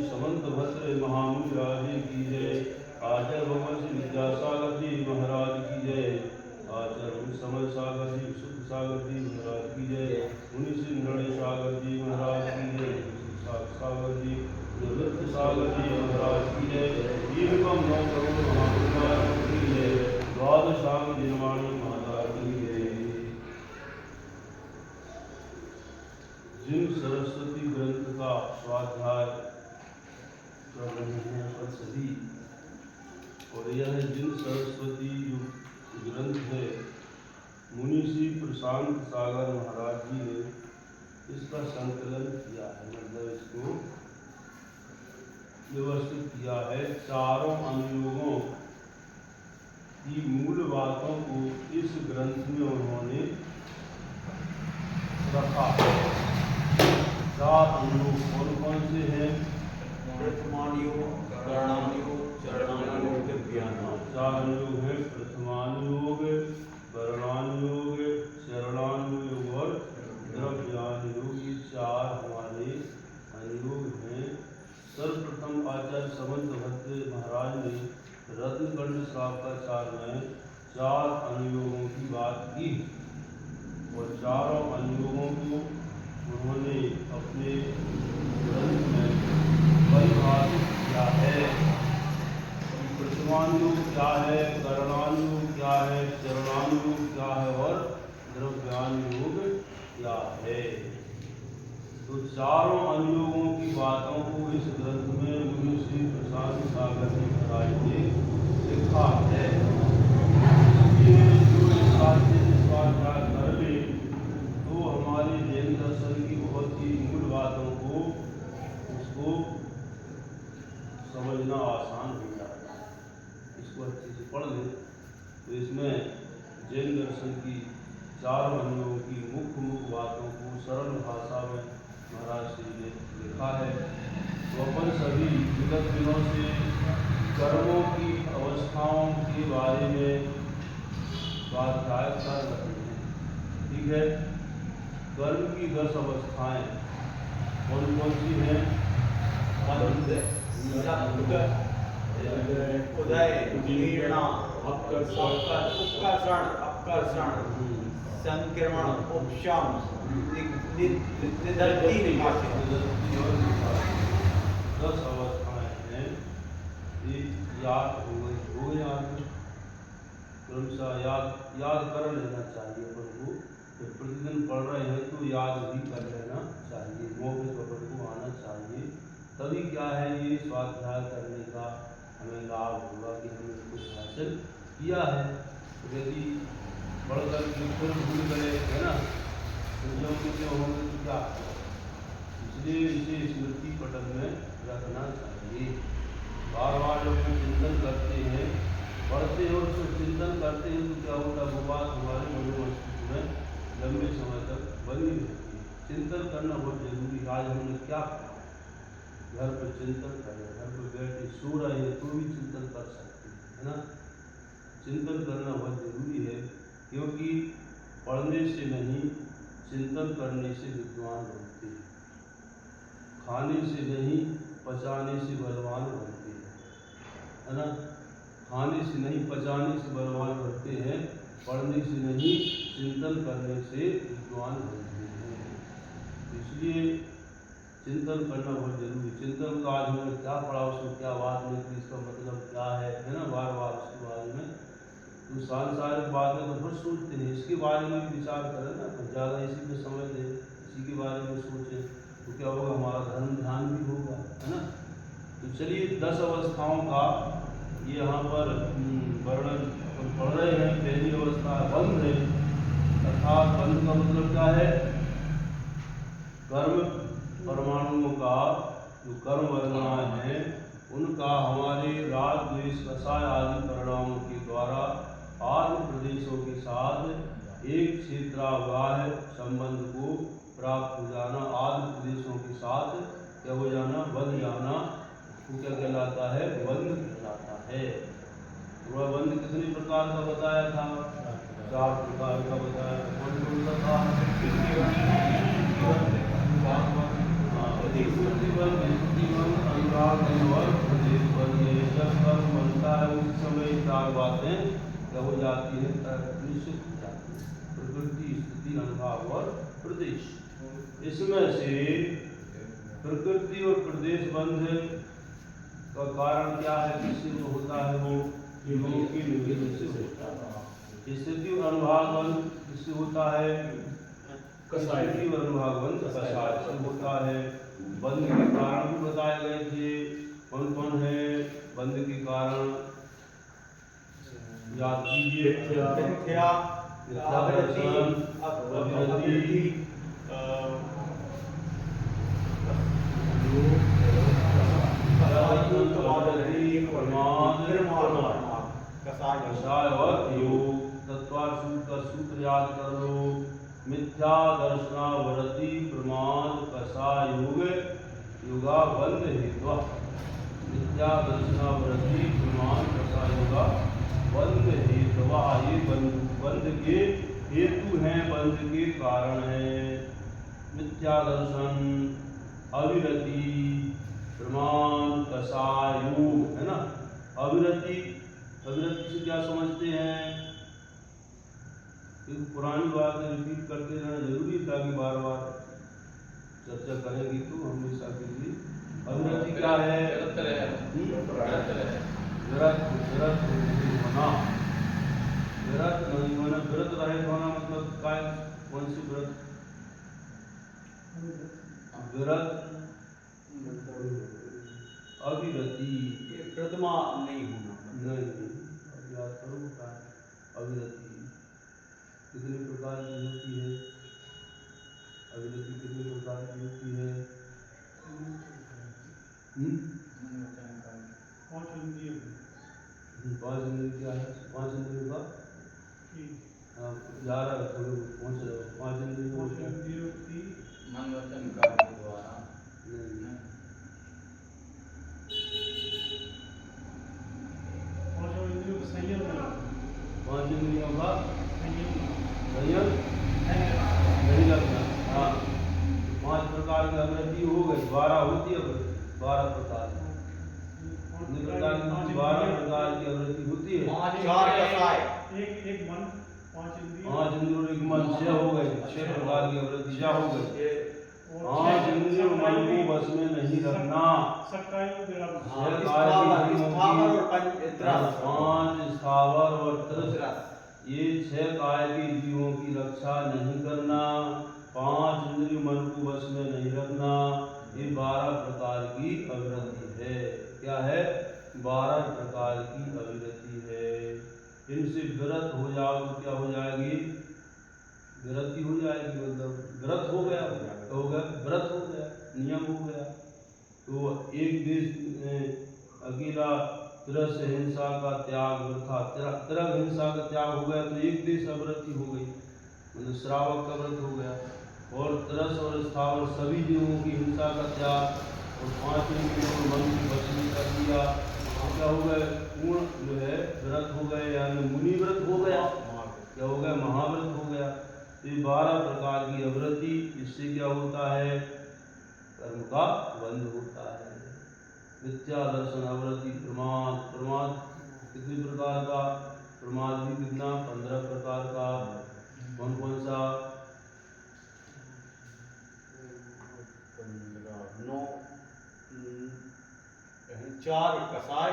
श्री समंत भद्र महामुनि राजे की जय। आचार्य भगवान श्री विद्यासागर जी महाराज की जय। आचार्य समय सागर जी विशुद्ध सागर जी महाराज की जय। मुनि श्री नृण सागर जी महाराज की जय। सागर जी निवृत्त सागर जी महाराज की जय। नीलकम नौ करोड़ महानुभाव की जय। द्वादशांग जिनवाणी माता की जय। जिन सरस्वती ग्रंथ का स्वाध्याय कर रहे हैं पर सभी, और यह जिन सरस्वती जो ग्रंथ है मुनि श्री प्रशांत सागर महाराज जी ने इसका संकलन किया है, मतलब इसको व्यवस्थित किया है। चारों अनुयोगों की मूल बातों को इस ग्रंथ में उन्होंने रखा है। चार अनुयोग कौन कौन से हैं? प्रथमानुयोग, करणानुयोग, चरणानुयोग, ज्ञानानुयोग। चार अनुयोग हैं, प्रथमानुयोग, वर्णानुयोग, चरणानुयोग और द्रव्यानुयोग। ये चार हमारे अनुयोग हैं। सर्वप्रथम आचार्य समंत भद्र महाराज ने रत्नकंड शाखाचार में चार अनुयोगों की बात की और चारों अनुयोगों को उन्होंने अपने ग्रंथ में परिभाषित किया है। प्रथमानुयोग क्या है, करणानुयोग क्या है, चरणानुयोग क्या है और द्रव्यानुयोग क्या है। तो चारों अनुयोगों की बातों को इस ग्रंथ में मुनि श्री प्रशांत सागर जी महाराज ने लिखा है। इसलिए जो इस स्वाध्याय कर ले तो हमारे जैन दर्शन की बहुत ही मूल बातों को उसको समझना आसान हो जाता है। इसको अच्छे से पढ़ ले तो इसमें जैन दर्शन की चारों अनुयोगों की मुख्य बातों को सरल भाषा में महाराज श्री ने लिखा है। तो अपन सभी विगत दिनों से कर्मों की अवस्थाओं के बारे में स्वाध्याय कर रहे हैं, ठीक है। कर्म की 10 अवस्थाएं कौन कौन सी हैं? उदय, प्रेरणा, अपकर्षण, संक्रमण, उपशम, निधर्ती, निपात। 10 अवस्थाएं हैं। ये याद हो गई आपको, क्रमशः याद कर लेना चाहिए अपन को। जब प्रतिदिन पढ़ रहे हैं तो याद भी कर लेना चाहिए, मौके पर अपन को आना चाहिए। तभी क्या है, ये स्वाध्याय करने का हमें लाभ होगा कि हमने कुछ हासिल किया है। यदि पढ़कर के फिर भूल गए, है ना, क्यों होंगे तो क्या, इसलिए इसे स्मृति पटल में रखना चाहिए। बार बार जब हम चिंतन करते हैं, पढ़ते हैं और उसको चिंतन करते हैं तो क्या होता है, वो बात हमारे मनोमस्तिष्क में लंबे समय तक बनी रहती है। चिंतन करना बहुत जरूरी है। आज हमने क्या कहा, घर पर चिंतन करें, घर पर बैठे सो रहे हैं तो भी चिंतन कर सकते हैं, है ना। चिंतन करना बहुत जरूरी है, क्योंकि पढ़ने से नहीं चिंतन करने से विद्वान बनते हैं। खाने से नहीं पचाने से बलवान बनते हैं, है ना। खाने से नहीं पचाने से बलवान बनते हैं, पढ़ने से नहीं चिंतन करने से विद्वान बनते हैं। इसलिए चिंतन करना बहुत जरूरी। चिंतन का आज हमने क्या पढ़ा, उसमें क्या बात निकली, इसका मतलब क्या है ना, बार बार उसके बारे में तो सांसारिक बातें तो बहुत सोचते हैं, इसके बारे में भी विचार करें ना, तो ज़्यादा इसी पे समय दें, इसी के बारे में सोचें तो क्या होगा, हमारा धर्म ध्यान भी होगा, है ना। तो चलिए 10 अवस्थाओं का ये यहाँ पर वर्णन पढ़ रहे हैं। पहली अवस्था बंध है, अर्थात बंध का मतलब क्या है, कर्म परमाणुओं का जो कर्म वर्णाएं हैं उनका हमारे राग द्वेष कषाय आदि परिणामों के द्वारा आत्म प्रदेशों के साथ एक क्षेत्रावाह संबंध को प्राप्त हो जाना, आदि प्रदेशों के साथ क्या हो जाना, बंध जाना, वो क्या कहलाता है, बंध कहलाता है। वह बंध कितने प्रकार का बताया था, 4 प्रकार का बताया। कौन कौन सा था, अनुराग अनुभाग और प्रदेश बंध। जब कर्म बनता है उस समय चार बातें क्या हो जाती है, निश्चित हो जाती है। प्रकृति, स्थिति, अनुभाग और प्रदेश। इसमें से प्रकृति और प्रदेश बंध का कारण क्या है, किससे जो होता है वो जीवों की निवृत्ति से होता है। स्थिति और अनुभाग बंध किससे होता है, स्थिति और अनुभाग बंध कसाय से होता है। बंध के कारण भी बताए गए थे, कौन कौन है बंध के कारण, याद कीजिए। मिथ्या, अभिरति, अभिरति, कसाय और योग। तत्वार्थूत का सूत्र याद कर लो, मिथ्या दर्शनावरति प्रमाद कसाय योग युगा बंध हेतु। मिथ्या दर्शनावरति प्रमाद कसाय युगा बंध हेतु। ये बंध के हेतु हैं, बंध के कारण है। मिथ्या दर्शन, अविरति, प्रमाण, कसाय योग, है ना। अविरति, अविरति से क्या समझते हैं, एक पुरानी बात रिपीट करते रहना जरूरी है ताकि बार बार चर्चा करेंगे तो हमेशा के लिए। अविरति क्या है, विरत, विरत होना, विरत नहीं होना। विरत रहित होना मतलब काय, कौन सी व्रत, विरत, अविरति, प्रतिमा नहीं होना, नहीं, याद करो क्या है अविरति, कितने प्रकार की होती है, अविरति कितने प्रकार की होती है। पांच इंद्रिय क्या है, पांच इंद्रियों का 11 पहुंच रहे हो। पांच इंद्रियों की मन वचन कर्म के द्वारा पांच इंद्रियों का संयम नहीं रखना। हाँ, 5 प्रकार की अवृत्ति हो गई, 12 होती है, 12 प्रकार कितने प्रकार की, 12 प्रकार की अवृत्ति होती है। 5 इंद्रियों एक मन, 6 हो गए, 6 प्रकार की अवृत्ति क्या हो गई। 5 इंद्रियों मन को बस में नहीं रखना। 5 स्थावर और त्रस्त, ये 6 काय के जीवों की रक्षा नहीं करना। 5 इंद्रियों मन को बस में नहीं रखना, ये 12 प्रकार की अवृत्ति है। क्या है, 12 प्रकार की अवृत्ति है। इनसे विरत हो जाओ तो क्या हो जाएगी, विरति हो जाएगी, मतलब व्रत हो गया, हो गया व्रत हो गया, नियम हो गया। तो एक देश अकेला तिरस हिंसा का त्याग वृथा, तिरक हिंसा का त्याग हो गया तो एक देश अवृत्ति हो गई, मतलब श्रावक का व्रत हो गया। और तिरस और स्थावर सभी जीवों की हिंसा का त्याग और 5 इंद्रियों को मन की वश कर दिया, तो क्या हो गए, पूर्ण जो है व्रत हो गए, यानी मुनि व्रत हो गया। क्या हो गया, महाव्रत हो गया। ये 12 प्रकार की अवृत्ति, इससे क्या होता है, कर्म का बंध होता है। मिथ्या दर्शन, अवृत्ति, प्रमाद, प्रमाद कितने प्रकार का, प्रमाद भी कितना, 15 प्रकार का। कौन कौन सा, 4 कसाय,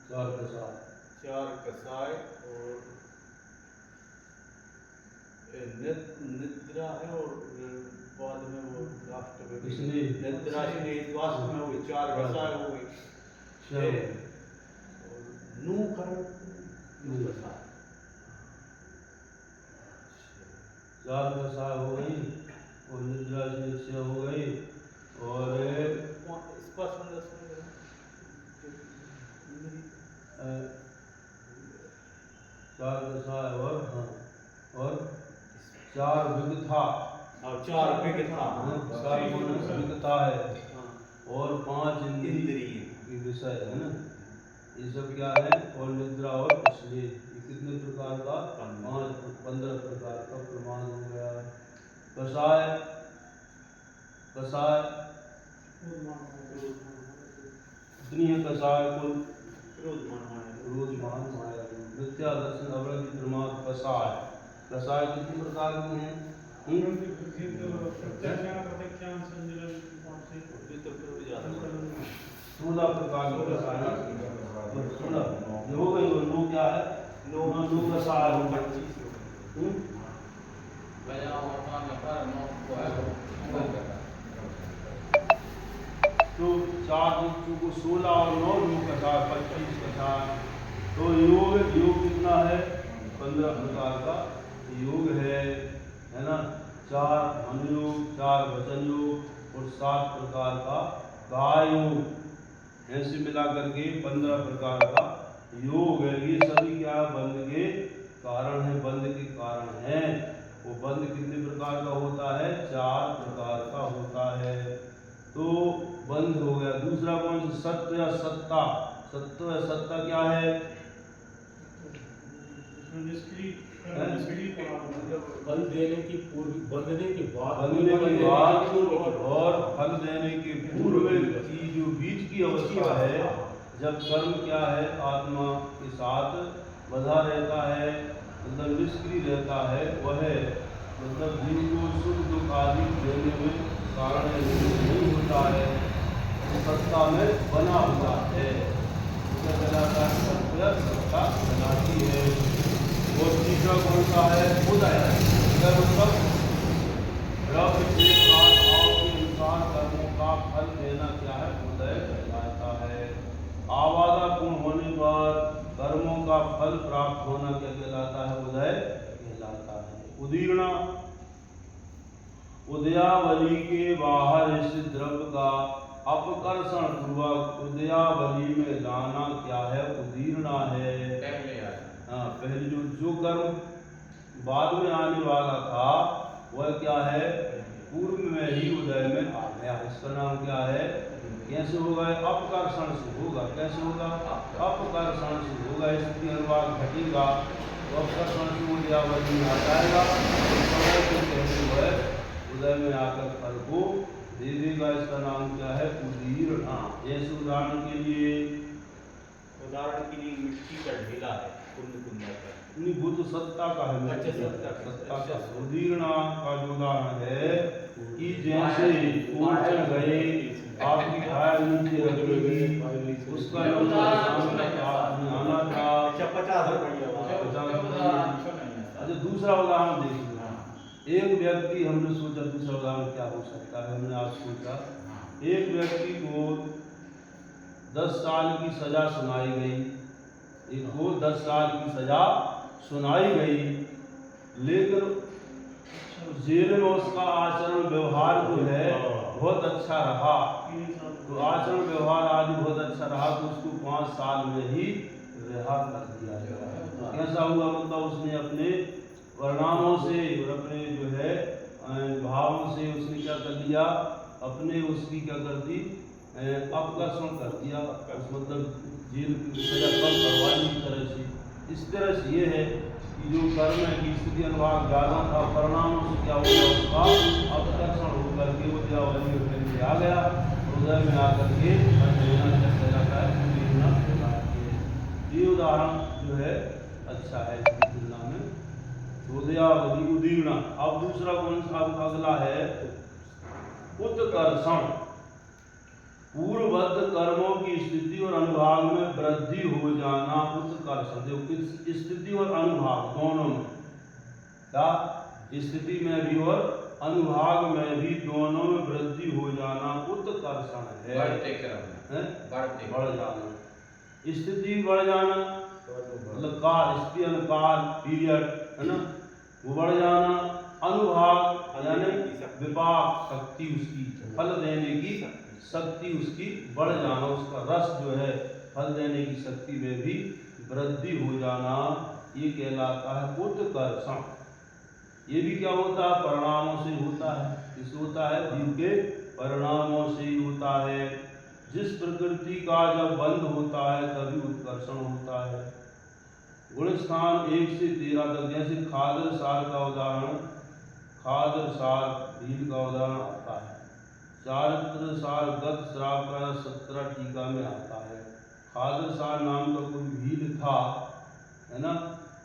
4 कसाय, 4 कसाय और निद्रा है, और बाद में वो लास्ट में निद्रा से वास्तव में वो 4 कसाय हो गए। 6 और 9 कर्म, 9 कसाय, 4 कसाय हो गई और निद्रा से 6 हो गई और स्पर्श 4 कसाय और हाँ, और 4 विगथा, और 4 विगथा, 4 विगथा है और 5 इंद्रिय के विषय है ना, ये सब क्या है। और निद्रा और स्लेह, ये कितने प्रकार का, 15 प्रकार का प्रमाण हो गया। कसाय, कसाय कितनी है कसाय कुल? क्रोधमान माया मिथ्या दर्शन अवृत्ति प्रमाद कसाय। कसाय कितनी प्रकार की हैं? सोलह प्रकार की कसाय। 16 ये हो गई। और नो क्या है? नो कसाय हो 25। तो 4 बच्चों को 16 और 9 योग कसाय 25 कसाय। तो योग कितना है? 15 प्रकार का योग है ना। 4 मन योग, 4 वचन योग और 7 प्रकार का काय योग। ऐसे मिला करके 15 प्रकार का योग है। ये सभी क्या बंध के कारण है, बंध के कारण है। वो बंध कितने प्रकार का होता है? 4 प्रकार का होता है। तो बंध हो गया। दूसरा कौन सा? सत्व या सत्ता। सत्व या सत्ता क्या है? फल देने की पूर्व, बंधने के बाद और फल देने के पूर्व की जो बीच की अवस्था है, जब कर्म क्या है आत्मा के साथ बधा रहता है, मतलब निष्क्रिय रहता है, वह मतलब जिनको सुख दुख आदि देने में कारण नहीं होता है, सत्ता में बना हुआ है, सत्ता बनाती है। और तीसरा कौन सा है? उदय। मतलब रब के साथ भाव के अनुसार कर्मों का फल देना क्या है? उदय कहलाता है। आवादा पूर्ण होने पर कर्मों का फल प्राप्त होना क्या कहलाता है? उदय कहलाता है। उदीर्णा, उदयावली के बाहर स्थित द्रव्य का अपकर्षण पूर्वक उदयावली में लाना क्या है? उदीर्णा है। हाँ, पहले जो कर्म बाद में आने वाला था वह क्या है? पूर्व में ही उदय में आ गया। इसका नाम क्या है? कैसे होगा? अपकर्षण से होगा। कैसे होगा? अपकर्षण से होगा। स्थिति अनुवाद घटेगा तो अपकर्षण से उदयावली में आ जाएगा। उदय में आकर फल को दे देगा। इसका नाम क्या है? उदीर्णा। जैसे उदाहरण के लिए मिट्टी का ढेला है, नहीं, वो तो सत्ता का है। सत्ता का उदीर्णा का जो उदाहरण है कि जैसे ऊपर चढ़ गए, आपकी फायर नीचे रखेगी, उसका आपने आना था 50 रुपया। अच्छा, दूसरा उदाहरण देखिए। एक व्यक्ति, हमने सोचा दूसरा उदाहरण क्या हो सकता है, हमने आज सोचा एक व्यक्ति को 10 साल की सजा सुनाई गई। एक को 10 साल की सजा सुनाई गई, लेकिन जेल में उसका आचरण व्यवहार जो है बहुत अच्छा रहा। तो आचरण व्यवहार आदि बहुत अच्छा रहा तो उसको 5 साल में ही रिहा कर दिया गया। कैसा हुआ? मतलब उसने अपने परिणामों से और अपने जो है भावों से उसने क्या कर लिया? अपने उसकी क्या कर दी? अपकर्षण कर दिया। मतलब जेल की सजा कम करवा दी तरह से। इस तरह से ये है कि जो कर्म है की स्थिति अनुभाग ज़्यादा था, परिणामों से क्या हो गया? उसका अपकर्षण होकर के उदयावली में आ गया। उदय में आकर के कहलाता है। ये उदाहरण जो है अच्छा है इसकी तुलना में। उदयावली उदीर्णा। अब दूसरा कौन सा? अब अगला है उत्कर्षण। पूर्वबद्ध कर्मों की स्थिति और अनुभाग में वृद्धि हो जाना उत्कर्षण। देखो, स्थिति और अनुभाग दोनों में क्या? स्थिति में भी और अनुभाग में भी दोनों में वृद्धि हो जाना उत्कर्षण है। बढ़ जाना। स्थिति बढ़ जाना मतलब काल, स्थिति अनुकाल, पीरियड है ना, वो बढ़ जाना। अनुभाग यानी विपाक, शक्ति उसकी, फल देने की शक्ति उसकी बढ़ जाना, उसका रस जो है फल देने की शक्ति में भी वृद्धि हो जाना, ये कहलाता है उत्कर्षण। ये भी क्या होता है? परिणामों से होता है। किस होता है? जीव के परिणामों से ही होता है। जिस प्रकृति का जब बंध होता है तभी उत्कर्षण होता है। गुण स्थान 1 से 13 तक, जैसे खादर सार का उदाहरण, खादर सार भील का उदाहरण आता है। चारित्र सार गत श्राप का 17 टीका में आता है। खादर शाह नाम का कोई भील था, है ना,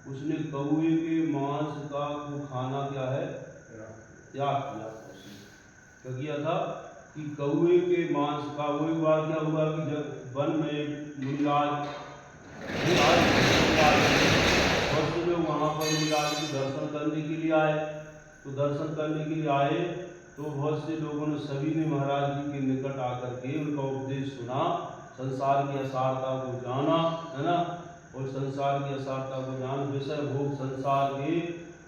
उसने कौए के मांस का वो खाना क्या है त्याग किया था। उसने क्या किया था कि कौए के मांस का, वो एक बार क्या हुआ कि जब वन में मुनिराज बहुत से लोग वहाँ पर मुनिराज के दर्शन करने के लिए आए, तो दर्शन करने के लिए आए तो बहुत से लोगों ने, सभी ने महाराज जी के निकट आकर के उनका उपदेश सुना, संसार की असारता को जाना, है ना, और संसार की असारता को जान, विषय भोग, संसार के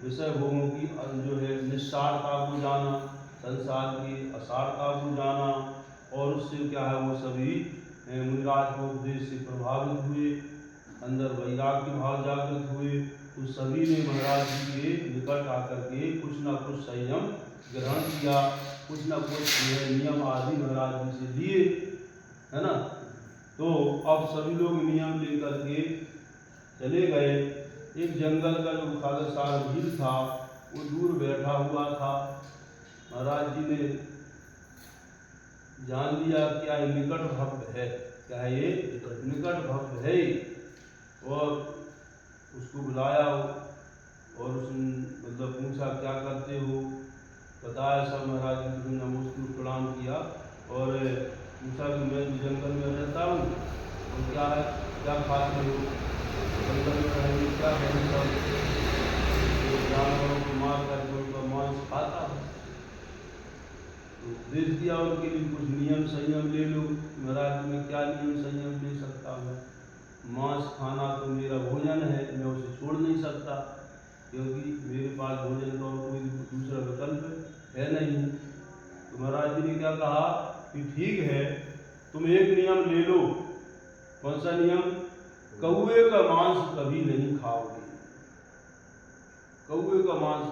विषय भोगों की जो है निस्सारता को जाना, संसार की असारता को जाना, और उससे क्या है वो सभी मुनिराज के उपदेश से प्रभावित हुए, अंदर वैराग्य भाव जागृत हुए, तो सभी ने महाराज जी के निकट आकर के कुछ ना कुछ संयम ग्रहण किया, कुछ ना कुछ नियम आदि महाराज जी से लिए, है ना। तो अब सभी लोग नियम लेकर के चले गए। एक जंगल का जो खादर शाह भील था वो दूर बैठा हुआ था। महाराज जी ने जान लिया क्या ये निकट भक्त है, क्या है ये निकट भक्त है, और उसको बुलाया और उसने मतलब पूछा क्या करते हो, बताया सब महाराज जी ने, नमस्ते प्रणाम किया और पूछा कि मैं जंगल में रहता हूँ और क्या है, क्या खाते हो, जंगल में रहेंगे क्या है, सब जानवरों को मार करके उनका मांस खाता है। तो उपदेश दिया उनके लिए कुछ नियम संयम ले लो। महाराज में क्या नियम संयम ले सकता हूँ, मांस खाना तो मेरा भोजन है, मैं उसे छोड़ नहीं सकता, क्योंकि मेरे पास भोजन का कोई दूसरा विकल्प है नहीं। तो महाराज जी ने क्या कहा कि ठीक है, तुम एक नियम ले लो। कौन सा नियम? कौए का मांस कभी नहीं खाओगे, कौए का मांस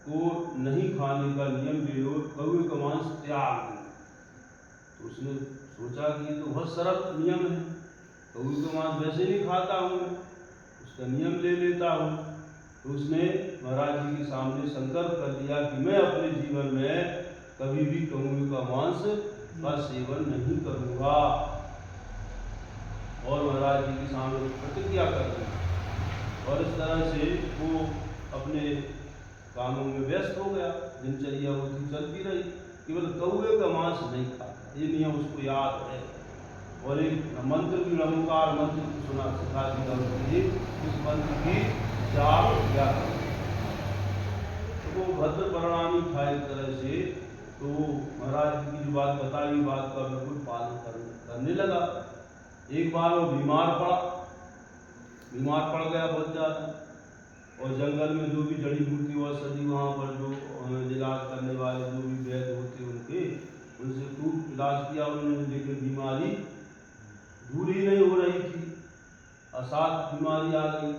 को नहीं खाने का नियम ले लो, कौए का मांस त्याग दो। तो उसने सोचा कि ये तो बहुत सरल नियम है, कौए का मांस वैसे नहीं खाता हूँ मैं, उसका नियम ले लेता हूँ। तो उसने महाराज जी के सामने संकल्प कर दिया कि मैं अपने जीवन में कभी भी कौए का मांस का सेवन नहीं करूँगा, और महाराज जी के सामने प्रतिज्ञा कर दी। और इस तरह से वो अपने कामों में व्यस्त हो गया, दिनचर्या उसकी चलती रही, केवल कौए का मांस नहीं खाता, ये नियम उसको याद है। और एक मंत्र भी, ओंकार मंत्र की सुना सिखा दिया, इस मंत्र की जाप किया तो वो भद्र परिणामी था एक तरह से। तो महाराज जी की जो बात बताई, बात का बिल्कुल पालन करने लगा। एक बार वो बीमार पड़ गया बहुत ज़्यादा, और जंगल में जो भी जड़ी बूटी औषधि वहाँ पर जो इलाज करने वाले जो भी वैद्य होते उनके, उनसे खूब इलाज किया उन्होंने, लेकिन बीमारी दूर ही नहीं हो रही थी, असाध्य बीमारी आ गई।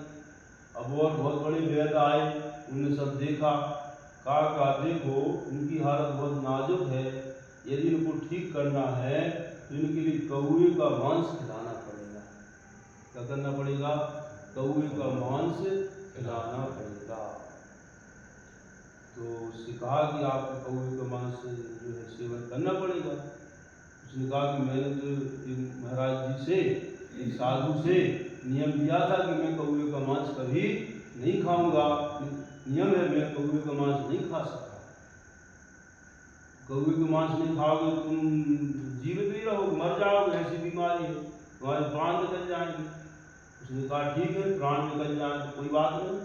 अब और बहुत बड़े वैद्य आए, उन्होंने सब देखा, कहा देखो इनकी हालत बहुत नाजुक है, यदि इनको ठीक करना है तो इनके लिए कौए का मांस खिलाना पड़ेगा। क्या करना पड़ेगा? कौए का मांस खिलाना पड़ेगा। तो उससे कहा कि आपको कौए का मांस जो है सेवन करना पड़ेगा। उसने कहा कि मैंने तो महाराज जी से, एक साधु से नियम लिया था कि मैं कौए का मांस कभी नहीं खाऊंगा, नियम है, मैं कौए का मांस नहीं खा सकता। कौए का मांस नहीं खाओगे तुम जीवित नहीं रहोगे, मर जाओगे, ऐसी बीमारी है, तुम्हारे प्राण निकल जाएंगे। उसने कहा ठीक है, प्राण निकल जाए तो कोई बात नहीं,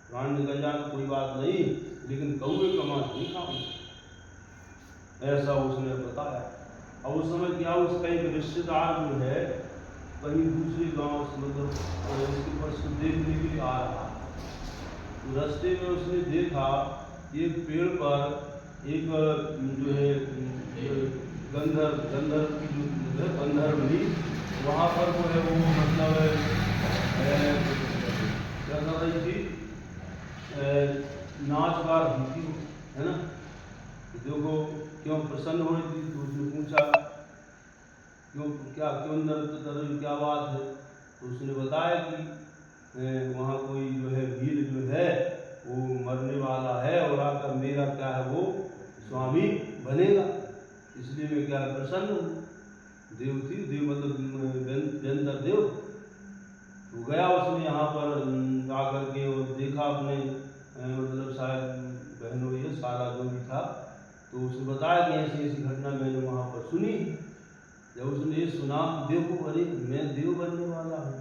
प्राण निकल जाए तो कोई बात नहीं, लेकिन कौए का मांस नहीं खाऊंगा, ऐसा उसने बताया। अब उस समय क्या, उसका एक रिश्तेदार जो है कहीं दूसरे गांव से, मतलब इसके पास देखने के लिए आ रहा, तो रास्ते में उसने देखा एक पेड़ पर एक जो है गंधर्व की जो गंधर्वनी, वहाँ पर वो है वो मतलब क्या कर रही थी, नाच गा रही थी, है ना। देखो क्यों प्रसन्न हो रही थी, तो उसने पूछा क्यों, क्यों नृत्य कर रही, क्या बात है। तो उसने बताया कि वहाँ कोई जो है भील जो है वो मरने वाला है और आकर मेरा क्या है वो स्वामी बनेगा, इसलिए मैं क्या प्रसन्न हूँ। देव थी, देव मतलब व्यंतर देव। तो गया उसने यहाँ पर आकर के और देखा अपने मतलब शायद बहन हुई है सारा जो भी था, तो उसने बताया कि ऐसी ऐसी घटना मैंने वहाँ पर सुनी। जब उसने ये सुना देखो अरे मैं देव बनने वाला हूँ,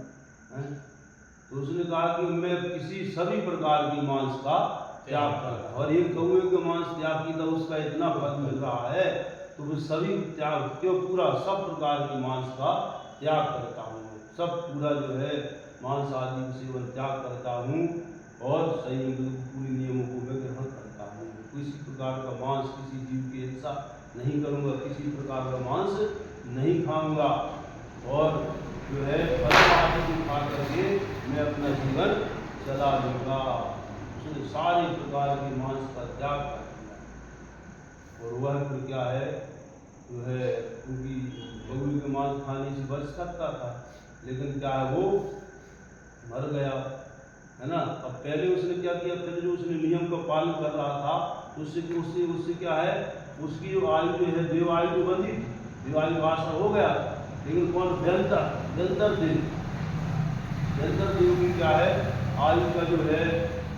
तो उसने कहा कि मैं किसी सभी प्रकार के मांस का त्याग करता, और एक कौवे के मांस त्याग की तो उसका इतना फल मिल रहा है, तो वो सभी त्याग क्यों पूरा सब प्रकार के मांस का त्याग करता हूँ, सब पूरा जो है मांस आदि सेवन त्याग करता हूँ और सही पूरी नियमों को मैं ग्रहण करता हूँ। किसी प्रकार का मांस किसी जीव की हिंसा नहीं करूँगा, किसी प्रकार का मांस नहीं खाऊंगा, और जो है फल आदि को खा करके मैं अपना जीवन चला लूँगा। उसने सारे प्रकार के मांस का त्याग कर दिया, और वह फिर क्या है जो है क्योंकि बगुल के मांस खाने से बच सकता था, लेकिन क्या है वो मर गया, है ना। अब पहले उसने क्या किया, फिर जो उसने नियम का पालन कर रहा था तो उससे क्या है उसकी जो आयु जो है देव आयु जो बंधी थी, देव आयु का आशा हो गया, लेकिन कौन व्यंतर देव की क्या है आयु का जो है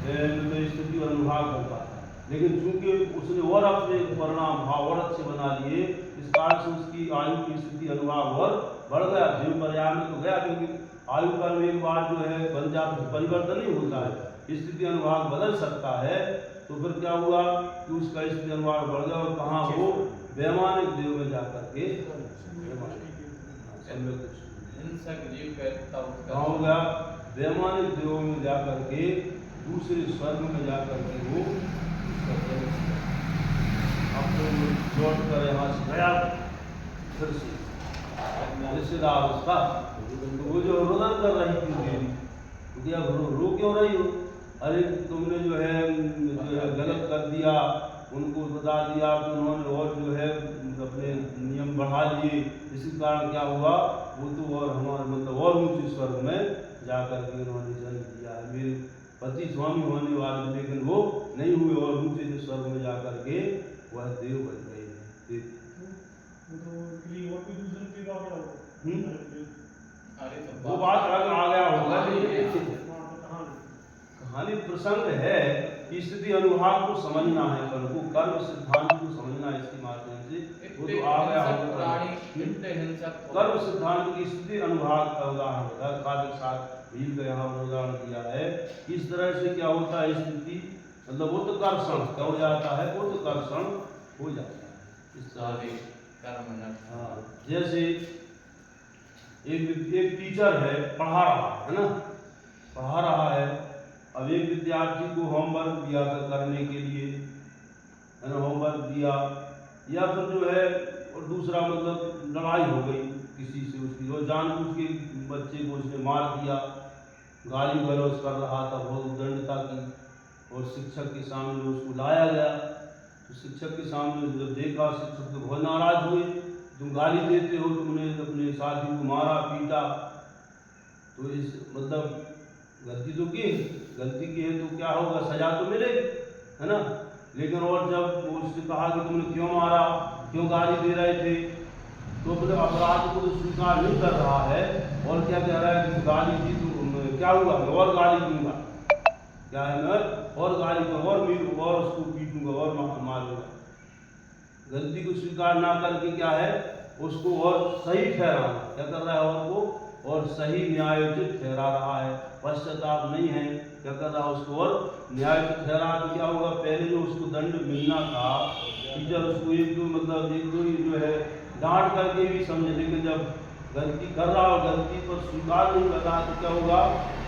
स्थिति और अनुभाग होता है, लेकिन चूंकि उसने और अपने परिणाम भाव और अच्छे बना लिए, इस कारण से उसकी आयु की स्थिति अनुभाग और बढ़ गया। देव पर्याय में तो गया, क्योंकि आयु का एक बार जो है बन जाता परिवर्तन नहीं होता है, स्थिति अनुभाग बदल सकता है। तो फिर क्या हुआ कि उसका स्थिति अनुभाग बढ़ गया, और कहाँ वो वैमानिक देव में जाकर के कहाँ हो गया वैमानिक देवों में जाकर के दूसरे स्वर्ग में जाकर के वो अपने लौट कर यहाँ से गया फिर से रिश्तेदार उसका, तो वो जो रोदन कर रही थी देवी, क्योंकि अब रो क्यों रही हो, अरे तुमने जो है गलत कर दिया, उनको बता दिया कि उन्होंने और जो है अपने नियम बढ़ा लिए, इसी कारण क्या हुआ वो तो और हमारे मतलब और ऊंचे स्वर्ग में जाकर के उन्होंने जन्म दिया है। मेरे पति स्वामी होने वाले लेकिन वो नहीं हुए, और ऊंचे स्वर्ग में जाकर के वह देव बन गए हैं। वो बात आ गया होगा, कहानी प्रसंग है कि स्थिति अनुभाग को समझना है, पर वो कर्म सिद्धांत को समझना है इसके माध्यम से, वो तो आ गया होगा। कर्म सिद्धांत की स्थिति अनुभाग का उदाहरण होता है, कार्य साथ भील का यहाँ उदाहरण दिया है। इस तरह से क्या होता है स्थिति मतलब वो तो कर्षण क्या हो जाता है, वो तो कर्षण हो जाता है इस तरह से। हाँ, जैसे एक टीचर है पढ़ा रहा है ना, पढ़ा रहा है, अब एक विद्यार्थी को होमवर्क दिया करने के लिए, है ना, होमवर्क दिया, या फिर जो है और दूसरा मतलब लड़ाई हो गई किसी से उसकी, और जानबूझ के बच्चे को उसने मार दिया, गाली गलौज कर रहा था, बहुत उद्दंडता की, और शिक्षक के सामने उसको लाया गया। तो शिक्षक के सामने जब देखा, शिक्षक तो बहुत नाराज हुए, तुम गाली देते हो, तुमने अपने साथी को मारा पीटा, तो इस मतलब गलती तो की, गलती की है तो क्या होगा, सजा तो मिलेगी, है ना। लेकिन और जब उससे कहा कि तुमने क्यों मारा, क्यों गाली दे रहे थे, तो फिर अपराध को तो स्वीकार नहीं कर रहा है, और क्या कह रहा है कि गाली दी तो क्या हुआ, मैं और गाली दूंगा, क्या है मैं और गाली दूंगा, और उसको पीटूंगा और मारूंगा। गलती को स्वीकार ना करके क्या है उसको और सही ठहराना, क्या कर रहा है और को और सही न्यायोचित ठहरा रहा है, पश्चाताप नहीं है, क्या कर रहा है उसको और न्यायोचित ठहरा। तो क्या होगा, पहले जो उसको दंड मिलना था, टीचर उसको एक दो जो है डांट करके भी समझे, लेकिन जब गलती कर रहा और गलती पर स्वीकार नहीं कर रहा तो क्या होगा,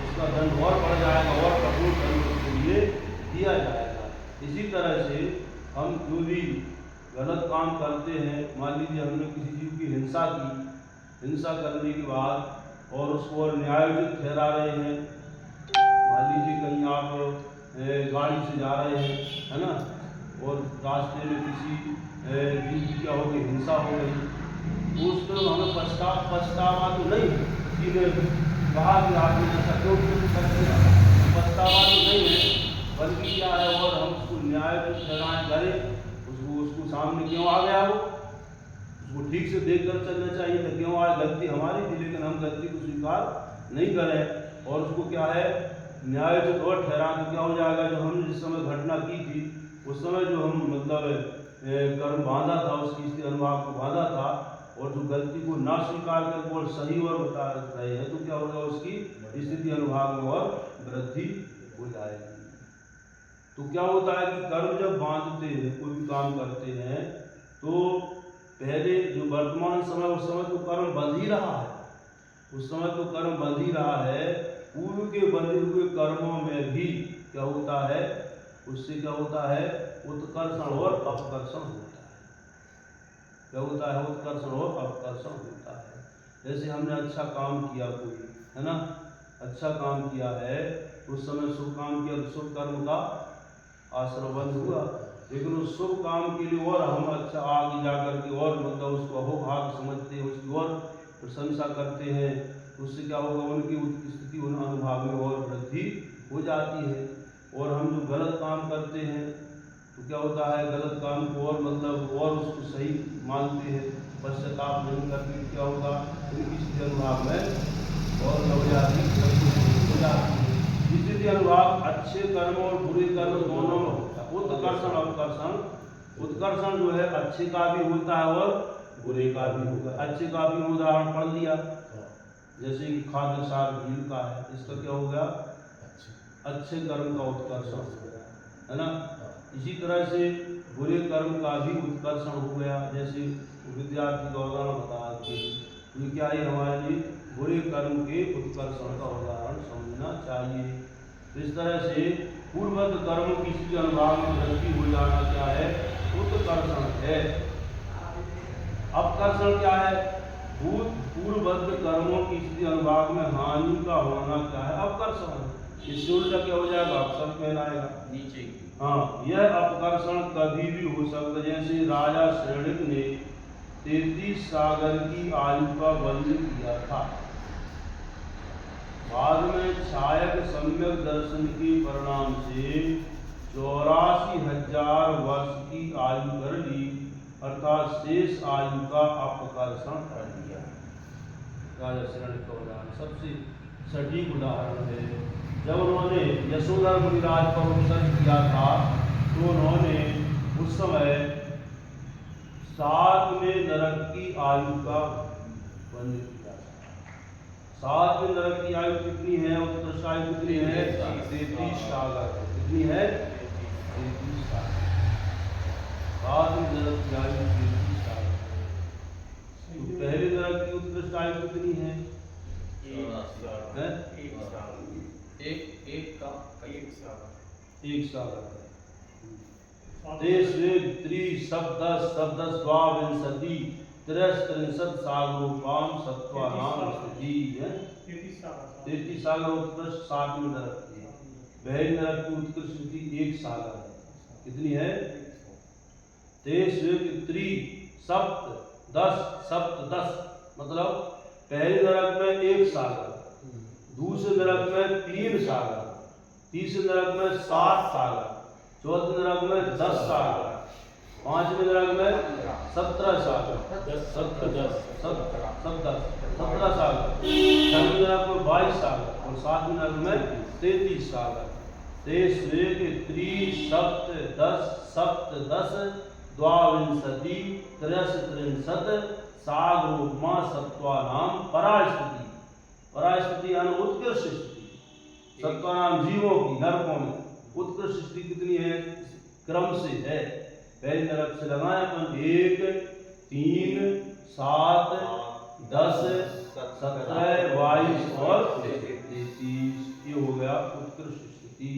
उसका दंड और बढ़ जाएगा, और कठोर दंड उसके लिए दिया जाएगा। इसी तरह से हम जो भी गलत काम करते हैं, मान लीजिए हमने किसी जीव की हिंसा की, हिंसा करने के बाद और उसको और न्यायोचित ठहरा रहे हैं, मान लीजिए कहीं आप गाड़ी से जा रहे हैं, है ना, और रास्ते में किसी जीव की क्या हो गई, हिंसा हो गई, तो उस पर हमें पछतावा तो नहीं, किसी ने कहा कि आपने ऐसा क्यों पछतावा तो नहीं है, बल्कि क्या है और हम उसको न्यायोचित ठहराएं करें, उसको सामने क्यों आ गया, वो उसको ठीक से देख कर चलना चाहिए कि क्यों आज गलती हमारी थी लेकिन हम गलती को स्वीकार नहीं करें और उसको क्या है न्यायोचित और ठहरा तो क्या हो जाएगा। जो हमने जिस समय घटना की थी उस समय जो हम मतलब कर्म बांधा था उसकी स्थिति अनुभाग को बांधा था और जो गलती को ना स्वीकार कर वो सही और बता रहे हैं तो क्या होगा उसकी स्थिति अनुभाग में और वृद्धि हो जाएगी। तो क्या होता है कि कर्म जब बांधते हैं कोई भी काम करते हैं तो पहले जो वर्तमान समय उस समय तो कर्म बंध ही रहा है, उस समय तो कर्म बंध ही रहा है। पूर्व के बंधे हुए कर्मों में भी क्या होता है उससे क्या होता है उत्कर्षण और अपकर्षण होता है। क्या होता है उत्कर्षण और अपकर्षण होता है। जैसे हमने अच्छा काम किया कोई है ना, अच्छा काम किया है उस समय शुभ काम किया तो शुभ कर्म का आश्रवण हुआ, लेकिन उस शुभ काम के लिए और हम अच्छा आगे जा करके और मतलब उसको अहोभाग समझते हैं उसकी और प्रशंसा करते हैं तो उससे क्या होगा उनकी स्थिति उन अनुभाग में और वृद्धि हो जाती है। और हम जो गलत काम करते हैं तो क्या होता है गलत काम को और मतलब और उसको सही मानते हैं पश्चाताप नहीं करते क्या होगा उनकी स्थिति अनुभाग में और नवजाति हो जाती है। स्थिति अनुभाग अच्छे कर्म और बुरे कर्म दोनों में होता है। उत्कर्षण अपकर्षण, उत्कर्षण जो है अच्छे का भी होता है और बुरे का भी होगा। अच्छे का भी उदाहरण पढ़ लिया जैसे कि खाद्य सार घी का है, इसका क्या हो गया अच्छे कर्म का उत्कर्षण हो गया है ना। इसी तरह से बुरे कर्म का भी उत्कर्षण हो गया। जैसे विद्यार्थी का उदाहरण बताया कि क्या है हमारे लिए बुरे कर्म के उत्कर्षण का उदाहरण समझना चाहिए। तो इस तरह से पूर्ववत कर्म की स्थिति अनुभाग में वृद्धि हो जाना क्या है उत्कर्षण है। अपकर्षण क्या है पूर्वबद्ध कर्मों की स्थिति अनुभाग में हानि का होना क्या है अपकर्षण। इससे उल्टा क्या हो जाएगा अपसर्ग में आएगा नीचे की। हाँ यह अपकर्षण कभी भी हो सकता जैसे राजा श्रेणिक ने 33 सागर की आयु का वर्णन किया था, बाद में छायक सम्यक दर्शन के परिणाम से 84,000 वर्ष की आयु कर ली अर्थात शेष आयु का अपकर्षण कर लिया। राजा श्रेणिक का उदाहरण सबसे सटीक उदाहरण है। जब उन्होंने यशोधर मुनिराज पर उत्सर्ग किया था तो उन्होंने उस समय 7वें नरक की आयु का वर्णन किया था। 7वें नरक की आयु कितनी है उत्कृष्ट आयु कितनी है 33 सागर। कितनी है 33 सागर। 7वें नरक की आयु 33 सागर। तो पहले नरक की उत्कृष्ट आयु कितनी है एक सागर। द्वाविंशति 33 सागरोपाम सत्वानाम स्थिति है 33 सागर उत्कृष्ट 7वें नरक की है। पहले नरक की उत्कृष्ट स्थिति 1 सागर है। कितनी है 10 मतलब पहले नरक में 1 सागर, दूसरे नरक में 3 सागर, तीसरे नरक में 7 सागर, चौथे नरक में 10 सागर, 5वें नरक में 17 सागर, 17 सागर, 6वें नरक में 22 सागर और 7वें नरक में 33 सागर। 33 द्वाविंशति 33 सागरोपमा सत्वानाम परास्थिति। परास्थिति यानी उत्कृष्ट स्थिति। सत्वानाम जीवों की नरकों में उत्कृष्ट स्थिति कितनी है क्रम से है। पहले नरक से लगाए अपन 1 3 7 10 17 22 और 33 ये हो गया उत्कृष्ट स्थिति।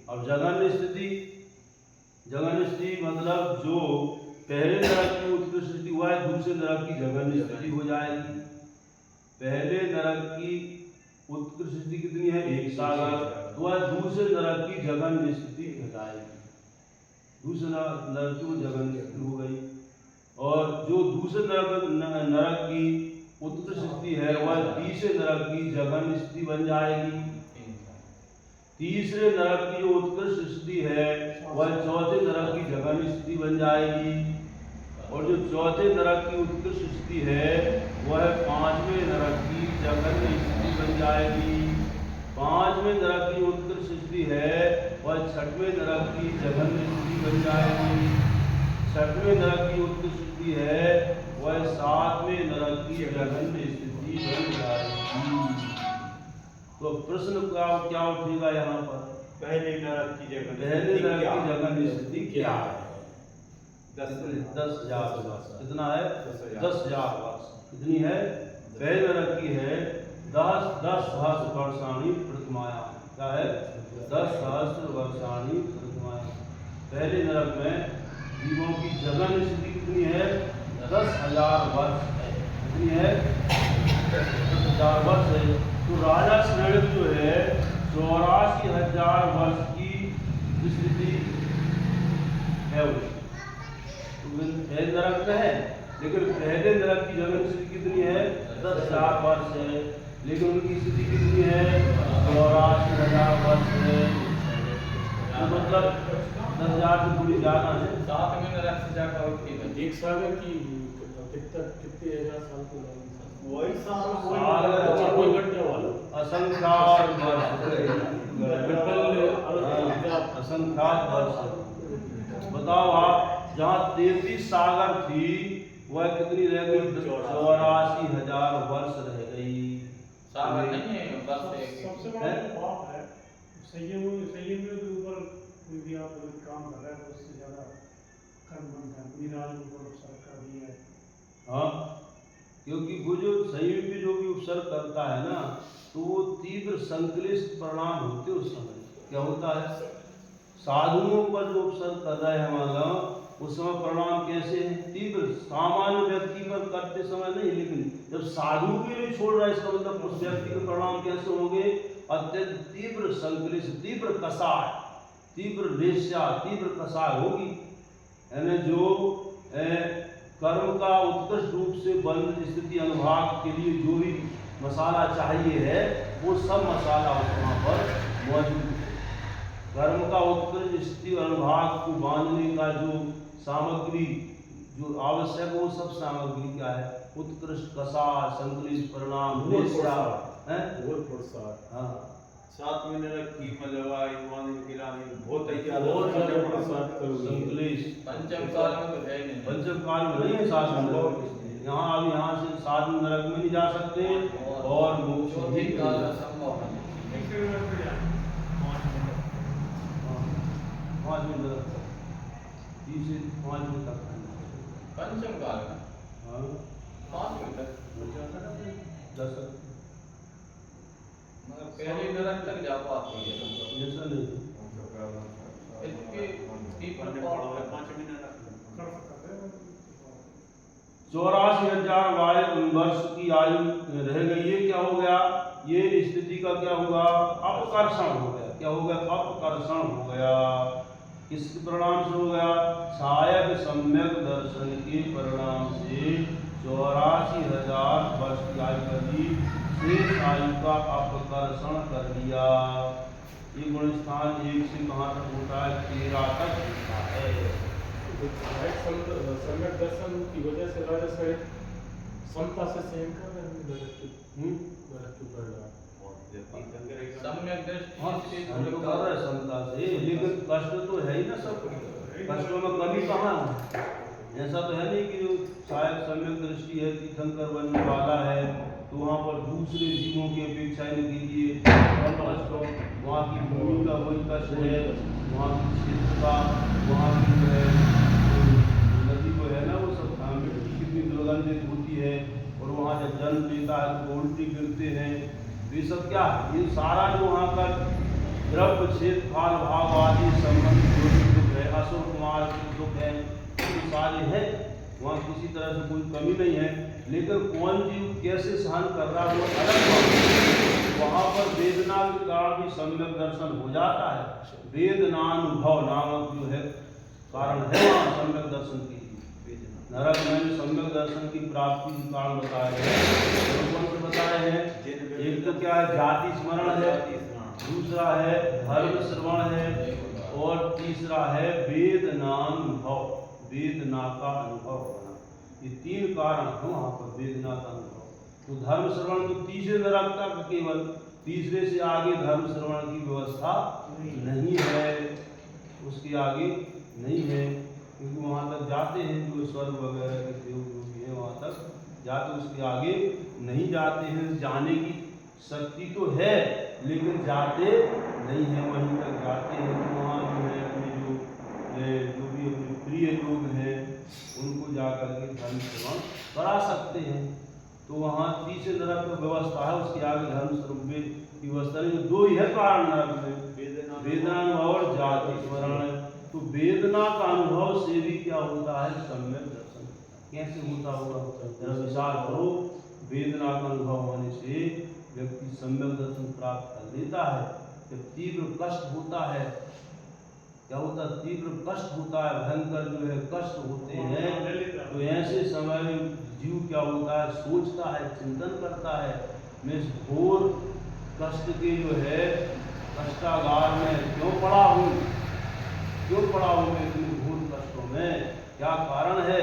अब जघन्य स्थिति, जघन्य स्थिति मतलब जो पहले नरक की उत्कृष्ट स्थिति हुआ है दूसरे नरक की जघन्य स्थिति हो जाएगी। पहले नरक की उत्कृष्ट स्थिति कितनी है 1 सागर तो वह दूसरे नरक की जघन्य स्थिति हो जाएगी। दूसरे नरक की जघन्य स्थिति हो गई। और जो दूसरे नरक की उत्कृष्ट स्थिति है वह तीसरे नरक की जघन्य स्थिति बन जाएगी। तीसरे नरक की जो उत्कृष्ट स्थिति है वह चौथे नरक की जघन्य स्थिति बन जाएगी। और जो चौथे नरक की उत्कृष्ट स्थिति है वह पांचवें नरक की जघन्य स्थिति बन जाएगी। पांचवें नरक की उत्कृष्ट स्थिति है वह छठवें नरक की जघन्य स्थिति बन जाएगी। छठवें नरक की उत्कृष्ट स्थिति है वह सातवें नरक की जघन्य स्थिति बन जाएगी। तो प्रश्न क्या उठेगा यहाँ पर? पहले नरक की जगह पहले नरक की जघन्य स्थिति क्या है? 10,000 वर्ष। कितना है? 10,000 10,000 वर्ष। कितनी है? पहले नरक की है 10 सहस्र वर्षाणी प्रतिमाया। क्या है? 10 सहस्र वर्षाणी प्रतिमाया। पहले नरक में जीवों की जघन्य स्थिति कितनी है? 10,000 वर्ष है। कितनी है? 10,000 वर्ष है। तो राजा श्रेणी जो है 84,000 वर्ष की स्थिति है वो। पहले नरक में है, लेकिन पहले नरक की जगह स्थिति कितनी है? 10,000 वर्ष है, लेकिन उनकी स्थिति कितनी है? 84,000 वर्ष है। तो मतलब 10,000 से थोड़ी ज्यादा है। सात में नरक से जाकर एक सागर की कितने हजार साल की वही साल कोई घटने वाला असंख्यात वर्ष। बताओ आप, जहाँ 33 सागर थी वह कितनी रह गई? 84,000 वर्ष रह गई। सागर नहीं है बस सबसे बड़ा पाप है संयम के ऊपर कोई भी आप काम कर रहा है तो उससे ज्यादा कर्म बनता है। निराज ऊपर उपसर्ग कर दिया है। हाँ, क्योंकि वो जो संयम पे जो भी उपसर्ग करता है ना, तो वो तीव्र संक्लिष्ट परिणाम होते उस समय। क्या होता है? साधुओं पर जो उपसर्ग कर रहा है हमारा, उस समय परिणाम कैसे है? तीव्र। सामान्य व्यक्ति पर करते समय नहीं, लेकिन जब साधु के लिए छोड़ रहा है, इसका मतलब उस व्यक्ति के परिणाम कैसे होंगे? अत्यंत तीव्र संक्लिष्ट, तीव्र कसाय, तीव्र वेश्या, तीव्र कसाय होगी। यानी जो कर्म का उत्कृष्ट रूप से बंध स्थिति अनुभाग के लिए जो भी मसाला चाहिए है, वो सब मसाला वहाँ पर मौजूद है। कर्म का उत्कृष्ट स्थिति अनुभाग को बांधने का जो सामग्री जो आवश्यक, वो सब सामग्री क्या है? उत्कृष्ट कसाय, संक्लिष्ट परिणाम, वेश्या, हाँ। सातवें नरक की बहुत संक्लिष्ट पंचम काल में तो है ही नहीं। पंचम काल में नहीं है सातवें नरक। यहाँ अब यहाँ से सातवें नरक में नहीं जा सकते और मोक्ष चौथे काल में संभव है। 5वें नरक तक, 3 से 5वें तक। पंचम काल में हाँ, 5वें तक 10 मगर पहले नरक तक जा पाते हैं। ऐसा नहीं। इसके तीव्र कर सकते हैं। 84,000 वर्ष की आयु रह गई। ये क्या हो गया? ये स्थिति का क्या होगा? अपकर्षण हो गया। क्या हो गया? अपकर्षण हो गया। किसके परिणाम से हो गया? सहायक सम्यक दर्शन के परिणाम से 84,000 वर्ष की आयु कर दी, शेष आयु का अपकर्षण कर दिया। ये गुण स्थान 1 से कहाँ तक होता है? 13 तक होता है। सम्यक दर्शन की वजह से राजा से समता से सहन कर रहे हैं नरक के परिणाम। सम्यक दृष्टि हाँ, से हम तो कर रहे हैं समता से, लेकिन कष्ट तो है ही ना सब। कष्टों में कमी कहाँ है? ऐसा तो है नहीं कि जो शायद सम्यक दृष्टि है, तीर्थंकर बनने वाला है, तो वहाँ पर दूसरे जीवों की अपेक्षा इनके लिए कम कष्ट हो। वहाँ की भूमि का वही कष्ट है, वहाँ की क्षेत्र का, वहाँ की जो है नदी को है ना, वो सब मिट्टी कितनी दुर्गंधित होती है, और वहाँ जब जन्म लेता है तो उल्टी गिरते हैं। तो ये सब क्या है? ये सारा जो वहाँ का द्रव्य क्षेत्र फाल भाव आदि संबंधित जो भी दुख है, असुर कुमार के दुख है, ये सारे हैं। वहाँ किसी तरह से कोई कमी नहीं है, लेकिन कौन जीव कैसे सहन कर रहा है वो अलग बात है। वहाँ पर वेदना के कारण भी सम्यक दर्शन हो जाता है। वेदनानुभव नामक जो है कारण है वहाँ सम्यक दर्शन की। नरक में सम्यक दर्शन की प्राप्ति के कारण बताए हैं। कौन से बताए हैं? एक तो क्या है? जाति स्मरण है, दूसरा है धर्म श्रवण है, और तीसरा है वेदनानुभव। वेदना का अनुभव होना। ये 3 कारण हैं वहाँ पर वेदना का अनुभव। तो धर्म श्रवण तो तीसरे नरक तक, केवल तीसरे से आगे धर्म श्रवण की व्यवस्था नहीं है, उसके आगे नहीं है, क्योंकि वहाँ तक जाते हैं जो स्वर्ग वगैरह के देव जो भी हैं वहाँ तक जाते, उसके आगे नहीं जाते हैं। जाने की शक्ति तो है लेकिन जाते नहीं हैं, वहीं तक जाते हैं। तो वहाँ जो है अपने जो भी अपने प्रिय लोग हैं उनको जा करके धर्म श्रवण करा सकते हैं। तो वहाँ तीसरे नरक में व्यवस्था है, उसके आगे धर्म श्रवण की व्यवस्था नहीं। 2 ही है कारण नरक में, वेदना और जाति स्मरण। तो वेदना का अनुभव से भी क्या होता है, सम्यक दर्शन। कैसे होता होगा, जरा विचार करो। वेदना का अनुभव होने से व्यक्ति सम्यक दर्शन प्राप्त कर लेता है। जब तीव्र कष्ट होता है, क्या होता है, तीव्र कष्ट होता है, भयंकर जो है कष्ट होते हैं, तो ऐसे समय जीव क्या होता है, सोचता है, चिंतन करता है, मैं इस घोर कष्ट के जो है कष्टागार में क्यों पड़ा हूँ, क्यों पड़ा हूँ मैं इतने घोर कष्टों में, क्या कारण है,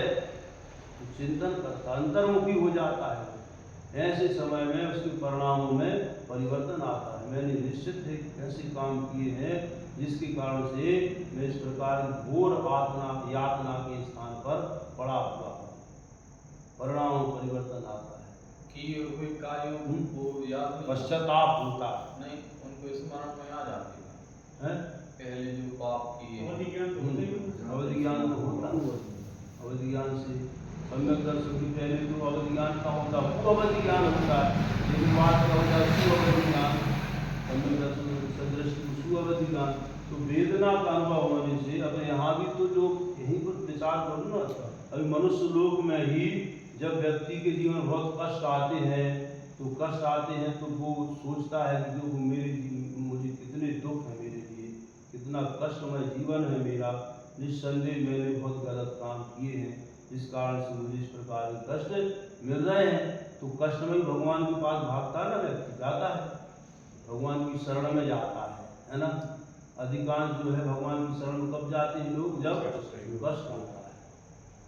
तो चिंतन करता, अंतर्मुखी हो जाता है। ऐसे समय में उसके परिणामों में परिवर्तन आता है। मैंने निश्चित है ऐसे काम किए हैं जिसके कारण से मैं इस प्रकार घोर यातना के स्थान पर पड़ा हुआ हूँ, परिणामों में परिवर्तन आता है। किए हुए कार्यों को याद नहीं, पश्चाताप होता नहीं, उनको स्मरण में आ जाते है। पहले जो पाप किए अवधि ज्ञान तो होता ही नहीं। अवधि ज्ञान तो होता है, अवधि ज्ञान से सम्यक दर्शन की पहले तो अवधि ज्ञान का होता है, वो अवधि ज्ञान होता है, लेकिन बात क्या होता है, सुअवधि ज्ञान, सम्यक दर्शन सदृष्टि सुअवधि ज्ञान। तो वेदना का अनुभव होने से अब यहाँ भी तो जो यहीं पर विचार करो ना, अभी मनुष्य लोक में ही जब व्यक्ति के जीवन में बहुत कष्ट आते हैं, तो कष्ट आते हैं तो वो सोचता है कि देखो मुझे कितने दुख है, मेरे लिए कितना कष्टमय जीवन है मेरा, निस्संदेह मैंने बहुत गलत काम किए हैं जिस कारण से मुझे इस प्रकार के कष्ट मिल रहे हैं। तो कष्ट में भगवान के पास भागता है ना, व्यक्ति जाता है भगवान की शरण में जाता है ना। अधिकांश जो है भगवान की शरण में कब जाते हैं लोग, जब कष्ट होता है।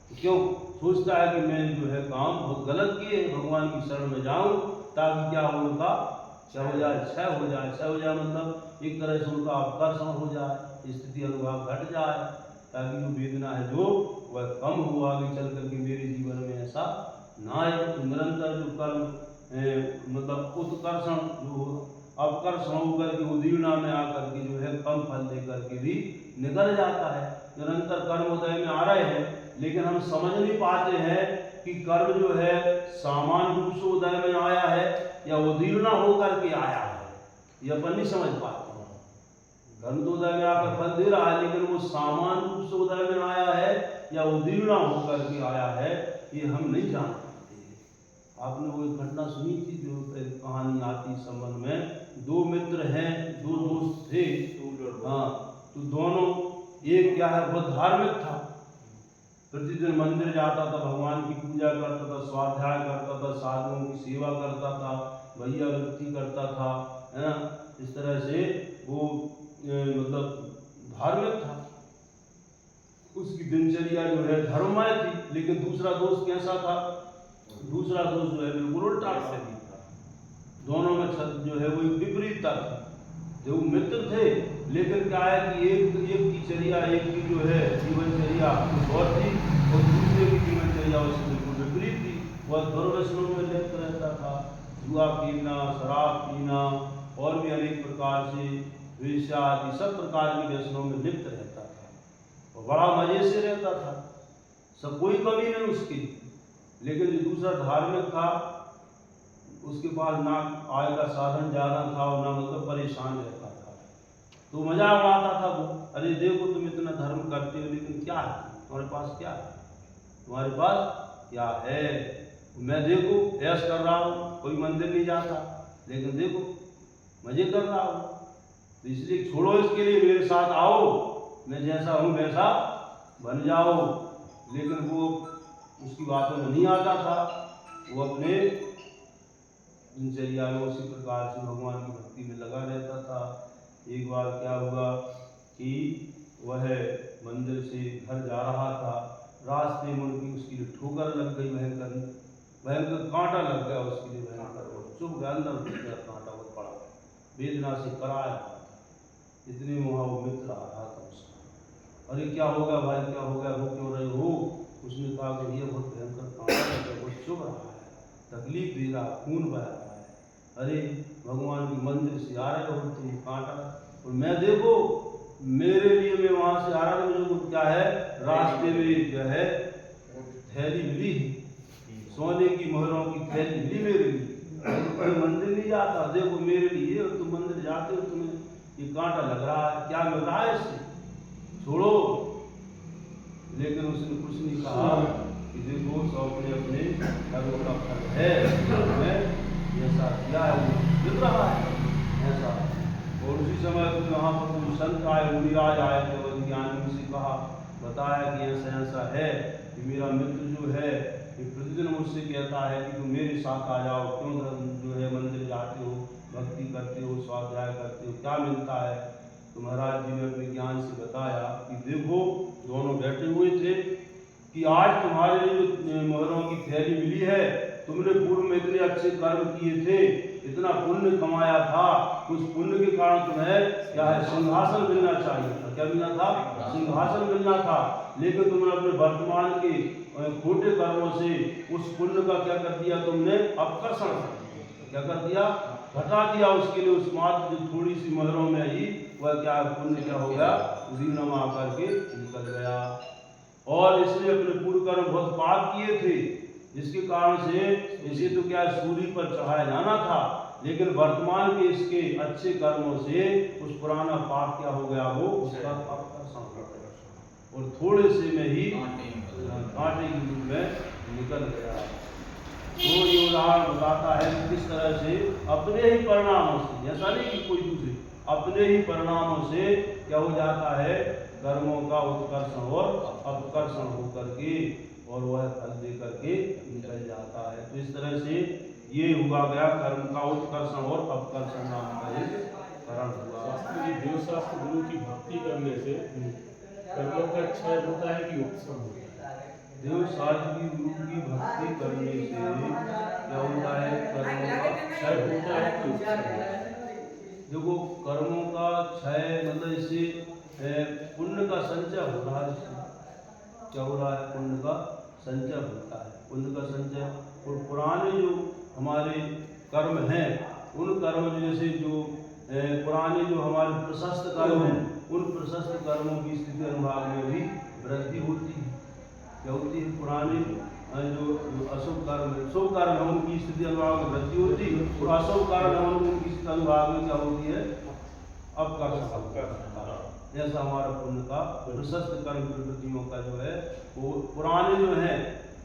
तो क्यों सोचता है कि मैं जो है काम बहुत गलत किए, भगवान की शरण में जाऊं ताकि क्या हो, उनका क्या हो जाए, क्षय हो जाए। क्षय हो जाए मतलब एक तरह से उनका अपकर्षण हो जाए, स्थिति अनुभाव घट जाए, ताकि जो वेदना है जो वह कम हो, आगे चल करके मेरे जीवन में ऐसा ना आए। तो निरंतर जो कर्म मतलब उत्कर्षण जो अपकर्षण होकर के उदीर्णा में आकर के जो है कम फल लेकर के भी निकल जाता है। निरंतर कर्म उदय में आ रहे हैं, लेकिन हम समझ नहीं पाते हैं कि कर्म जो है सामान्य रूप से उदय में आया है या उदीर्णा होकर के आया है, ये अपन नहीं समझ पाते। कर्म तो उदय में आकर फल दे रहा है, लेकिन वो सामान्य रूप से उदय में आया है या उदीर्णा होकर के आया है, ये हम नहीं जान पाते। आपने वो एक घटना सुनी थी जो कहानी आती संबंध में, 2 मित्र हैं, 2 दोस्त थे, हाँ, तो दोनों, एक क्या है बहुत धार्मिक था, प्रतिदिन मंदिर जाता था, भगवान की पूजा करता था, स्वाध्याय करता था, साधुओं की सेवा करता था, भैया वृत्ति करता था, है ना। इस तरह से वो मतलब धार्मिक था, उसकी दिनचर्या जो है धर्ममय थी। लेकिन दूसरा दोस्त कैसा था, दूसरा दोस्त जो है बिल्कुल उल्टा था। दोनों में जो है वो विपरीत था। जो मित्र थे, लेकिन क्या है कि एक की चर्या, एक की जो है जीवनचर्या कुछ और थी और दूसरे की जीवनचर्या उससे बिल्कुल विपरीत थी। वह दुर्व्यसनों में लिप्त रहता था, जुआ पीना, शराब पीना और भी अनेक प्रकार से वेश्या आदि सब प्रकार के व्यसनों में लिप्त रहता था और बड़ा मजे से रहता था, सब कोई कमी नहीं उसकी। लेकिन जो दूसरा धार्मिक था, उसके पास ना आय का साधन ज़्यादा था और ना मतलब परेशान रहता था, तो मजा उड़ाता था वो, अरे देखो तुम इतना धर्म करते हो, लेकिन क्या है तुम्हारे पास, क्या है तुम्हारे पास, क्या है, मैं देखो ऐश कर रहा हूँ, कोई मंदिर नहीं जाता, लेकिन देखो मजे कर रहा हूँ, तो इसलिए छोड़ो इसके लिए, मेरे साथ आओ, मैं जैसा हूँ वैसा बन जाओ। लेकिन वो उसकी बातों में नहीं आता था, वो अपने दिनचर्या में उसी प्रकार से भगवान की भक्ति में लगा रहता था। एक बार क्या हुआ कि वह मंदिर से घर जा रहा था, रास्ते में उनकी उसके लिए ठोकर लग गई, भयंकर कांटा लग गया उसके लिए, भयंकर वो चुभ गया, अंदर घुस गया कांटा, वो पड़ा वेदना से कराया। इतने में वहाँ वो मित्र आ रहा था उसका। अरे क्या हो गया भाई, क्या हो गया, रो क्यों रहे हो? उसने कहा कि ये बहुत भयंकर कांटा लग गया, बहुत चुभ रहा है, तकलीफ दे रहा, खून बह रहा है। अरे भगवान के मंदिर से आ रहे हो तुम कांटा, और मैं देखो मेरे लिए, मैं वहाँ से आ रहा हूँ, मुझे क्या है रास्ते में जो है थैली मिली, सोने की मोहरों की थैली मिली मेरे लिए। मैं मंदिर नहीं जाता, देखो मेरे लिए, और तुम मंदिर जाते हो, तुम्हें ये कांटा लग रहा है, क्या मिल रहा है इससे, छोड़ो। लेकिन उसने कुछ नहीं कहा कि देखो सब अपने अपने कर्मों का फल है, मैं ऐसा किया है वो मिल रहा है ऐसा। और उसी समय तो वहाँ पर कोई संत आए, मुनिराज आए, तो ज्ञानी से कहा, बताया कि ऐसा ऐसा है कि मेरा मित्र जो है ये प्रतिदिन मुझसे कहता है कि तुम मेरे साथ आ जाओ, क्यों जो है मंदिर जाते हो, भक्ति करते हो, स्वाध्याय करते हो, क्या मिलता है? तो महाराज जी ने अपने ज्ञान से बताया कि देखो दोनों बैठे हुए थे कि आज तुम्हारे लिए जो मोहरों की थैली मिली है, तुमने पूर्व में इतने अच्छे कर्म किए थे, इतना पुण्य कमाया था, उस पुण्य के कारण तुम्हें क्या है सिंहासन मिलना चाहिए था। क्या मिलना था? सिंहासन मिलना था। लेकिन तुमने अपने वर्तमान के खोटे कर्मों से उस पुण्य का क्या कर दिया, तुमने अपकर्षण क्या कर दिया, घटा दिया उसके लिए। उस मात्र जो थोड़ी सी मोहरों में ही वह क्या पुण्य क्या हो गया, उसी में आकर के निकल गया। और इसने अपने पूर्व कर्म बहुत पाप किए थे, जिसके कारण से इसे तो क्या सूर्य पर चढ़ाया जाना था, लेकिन वर्तमान के इसके अच्छे कर्मों से उस पुराना पाप क्या हो गया, वो उसका अपकर्षण हो गया और थोड़े से में ही कांटे के रूप में निकल गया। तो ये उदाहरण बताता है कि किस तरह से अपने ही परिणामों से, ऐसा नहीं कि कोई दूसरे, अपने ही परिणामों से क्या हो जाता है, कर्मों का उत्कर्षण और अपकर्षण होकर के और वह फल दे करके निकल जाता है। तो इस तरह से ये हुआ गया कर्म का उत्कर्षण और अपकर्षण नाम का एक कारण हुआ। शास्त्री जी, देव शास्त्र गुरु की भक्ति करने से कर्मों का क्षय होता है कि उपशम होता है? देव शास्त्र की गुरु की भक्ति करने से क्या होता है, कर्मों का क्षय होता है कि उपशम होता है? देखो कर्मों का क्षय मतलब इससे पुण्य का संचय हो रहा है। इससे क्या हो रहा है, पुण्य का संचय होता है, पुण्य का संचय। और पुराने जो हमारे कर्म हैं, उन कर्म जैसे जो पुराने जो हमारे प्रशस्त कर्म हैं, उन प्रशस्त कर्मों की स्थिति अनुभाग में भी वृद्धि होती है। क्या होती है, पुराने जो अशुभ कर्म है, शुभ कर्म है, उनकी स्थिति अनुभाग में वृद्धि होती है, और अशुभ कर्म है उनकी स्थिति अनुभाग में क्या होती है, अपकर्षण। जैसा हमारा पुण्य का प्रशस्त कर्म प्रवृत्तियों का जो है, वो पुराने जो है,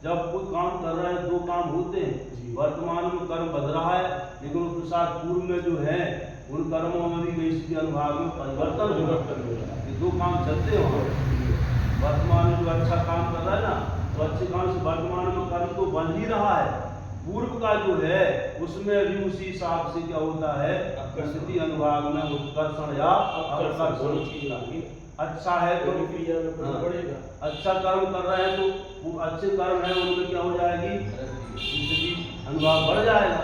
जब कोई काम कर रहे हैं दो काम होते हैं, वर्तमान में कर्म बध रहा है, लेकिन उसके साथ पूर्व में जो है उन कर्मों में भी स्थिति अनुभाग में परिवर्तन हो रहा है। ये दो काम चलते हैं। वर्तमान में जो अच्छा काम कर रहा है ना, तो अच्छे काम से वर्तमान में कर्म तो बन ही रहा है, पूर्व का जो है उसमें भी उसी हिसाब से क्या होता है, स्थिति अनुभाग में उत्कर्षण या अपकर्षण। अच्छा है तो क्रिया में बढ़ेगा, अच्छा कर्म कर रहे हैं तो वो अच्छे कर्म है उनमें क्या हो जाएगी, स्थिति अनुभाग बढ़ जाएगा।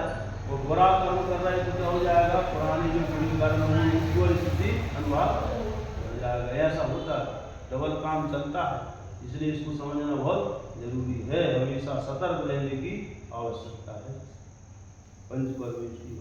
और बुरा कर्म कर रहे हैं तो क्या हो जाएगा, पुरानी जो बुरी कर्म है वो स्थिति अनुभाग बढ़ जाएगा। ऐसा होता है, डबल काम चलता है, इसलिए इसको समझना बहुत जरूरी है, हमेशा सतर्क रहने की आवश्यकता है। पंचपर्वेश की